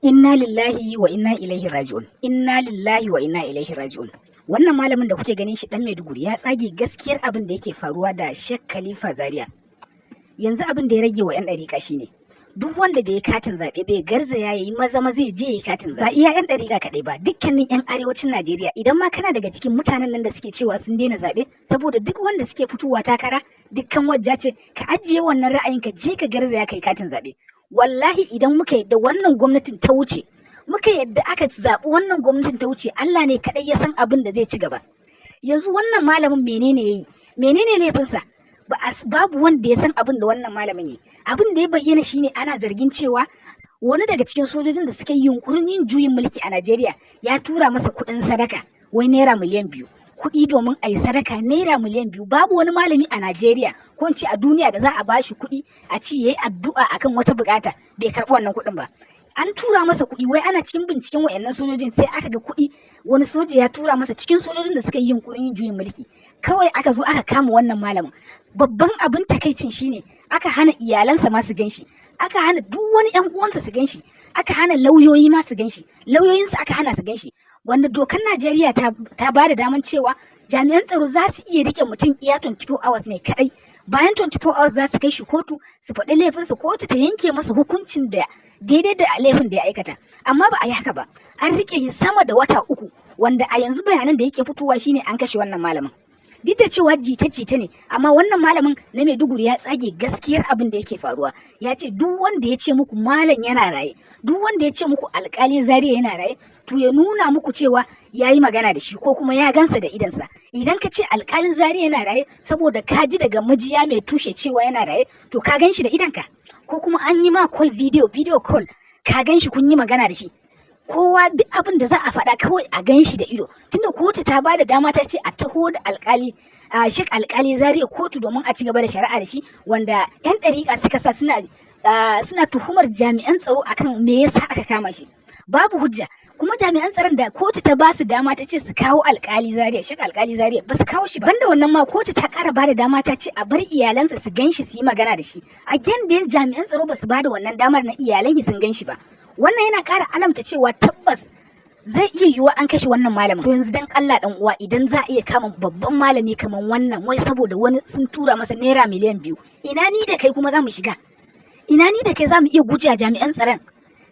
Inna lillahi wa inna ilaihi raji'un. Inna lillahi wa inna ilaihi raji'un. Wannan malamin da kuke ganin shi dan Maiduguri ya tsage gaskiyar abin da yake faruwa da Sheikh Khalifa Zaria. Yanzu abin da ya rage wa 'yan ɗariƙa shine duk wanda bai katin zaɓe bai garzaya yayi maza zai je yayi katin zaɓe. Ba iya 'yan ɗariƙa kaɗai ba, dukkanin 'yan arewacin Najeriya idan ma kana daga cikin mutanen nan da suke cewa sun daina zaɓe saboda duk wanda suke fitowa takara dukkan wajja ce, ka ajiye wannan ra'ayin ka je ka garzaya kai katin zaɓe. Wallahi idan muka yadda wannan gwamnatin ta wuce, muka yadda aka zaɓi wannan gwamnatin ta wuce, Allah ne kaɗai ya san abin da zai ci gaba. Yanzu wannan malamin menene yayi? Menene laifinsa? Babu wanda ya san abin da wannan malamin yi. Abin da ya bayyana shine ana zargin cewa wani daga cikin sojojin da suka yi yunkurin yin juyin mulki a Najeriya ya tura masa kuɗin sadaka, wai naira miliyan 2. Kuɗi domin a yi sadaka naira miliyan 2. Babu wani malami a Najeriya ko in ce a duniya da za a bashi kuɗi a ci yayi addu'a akan wata bukata bai karɓi wannan kuɗin ba. An tura masa kuɗi, wai ana cikin binciken wayannan sojojin sai aka ga kuɗi wani soja ya tura masa cikin sojojin da suka yi yunkurin yin juyin mulki. Kawai aka zo aka kama wannan malamin. Babban abin takaicin shine aka hana iyalansa ma su ganshi, aka hana duk wani ƴan uwansa su ganshi, aka hana lauyoyi ma su ganshi, lauyoyinsa aka hana su ganshi. Wanda dokar Najeriya ta ba da daman cewa jami'an tsaro za su iya rike mutum iya 24 hours ne kadai. Bayan 24 hours za su kai shi kotu su faɗi laifinsa, kotu ta yanke masa hukuncin da daidai da laifin da ya aikata. Amma ba a yi haka ba, an rike shi sama da wata 3, wanda a yanzu bayanan da yake fitowa shine an kashe wannan malamin. Duk da cewa jita-jita ne, amma wannan malamin na Maiduguri ya tsage gaskiyar abin da yake faruwa. Ya ce duk wanda ya ce muku malam yana raye, duk wanda ya ce muku alkali Zaria yana raye, to ya nuna muku cewa ya yi magana da shi ko kuma ya gansa da idansa. Idan ka ce alkalin Zaria yana raye saboda ka ji daga majiya mai tushe cewa yana raye, to ka gan shi da idanka, ko kuma an yi ma call video call, ka gan shi kun yi magana da shi. Kowa duk abin da za a faɗa kawai a gan shi da ido, tunda kotu ta ba da dama ta ce a taho da alkali Sheikh alkali Zaria kotu domin a ci gaba da shari'a da shi, wanda 'yan ɗariƙa suka sa suna tuhumar jami'an tsaro akan me yasa aka kama shi. Babu hujja, kuma jami'an tsaron da kotu ta ba su dama ta ce su kawo alkali Zaria, Sheikh alkali Zaria, ba su kawo shi ba. Banda wannan ma kotu ta ƙara ba da dama ta ce a bar iyalansa su gan shi su yi magana da shi. Again da jami'an tsaro ba su ba da wannan damar na iyalan sun gan shi ba. Wannan yana ƙara alamta cewa tabbas zai iya yiwuwa an kashe wannan malamin. To yanzu dan Allah dan uwa, idan za a iya kama babban malami kamar wannan wai saboda wani sun tura masa naira miliyan 2, ina ni da kai kuma za mu shiga? Ina ni da kai za mu iya guje jami'an tsaron?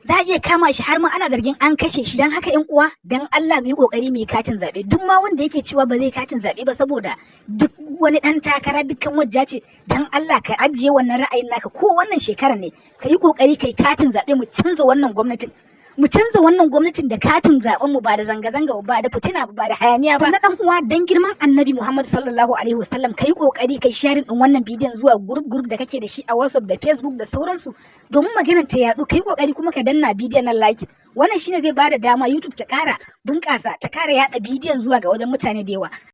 Za a iya kama shi har ma ana zargin an kashe shi. Dan haka ƴan uwa, dan Allah mu yi kokari mu yi katin zaɓe. Duk ma wanda yake cewa ba zai katin zaɓe ba saboda duk wani ɗan takara dukkan wajja ce, dan Allah ka ajiye wannan ra'ayin naka, ko wannan shekarar ne ka yi kokari kai katin zaɓe, mu canza wannan gwamnatin. Mu canza wannan gwamnatin da katin zaben mu, ba da zanga-zanga ba da fitina ba da hayaniya ba. Na dan uwa, dan girman Annabi Muhammad sallallahu alaihi wasallam kai kokari kai sharing din wannan bidiyon zuwa group da kake da shi a WhatsApp da Facebook da sauransu, domin maganar ta yadu. Kai kokari kuma ka danna bidiyon nan like. Wannan shine zai bada dama YouTube ta kara bunƙasa, ta kara yada bidiyon zuwa ga wajen mutane da yawa.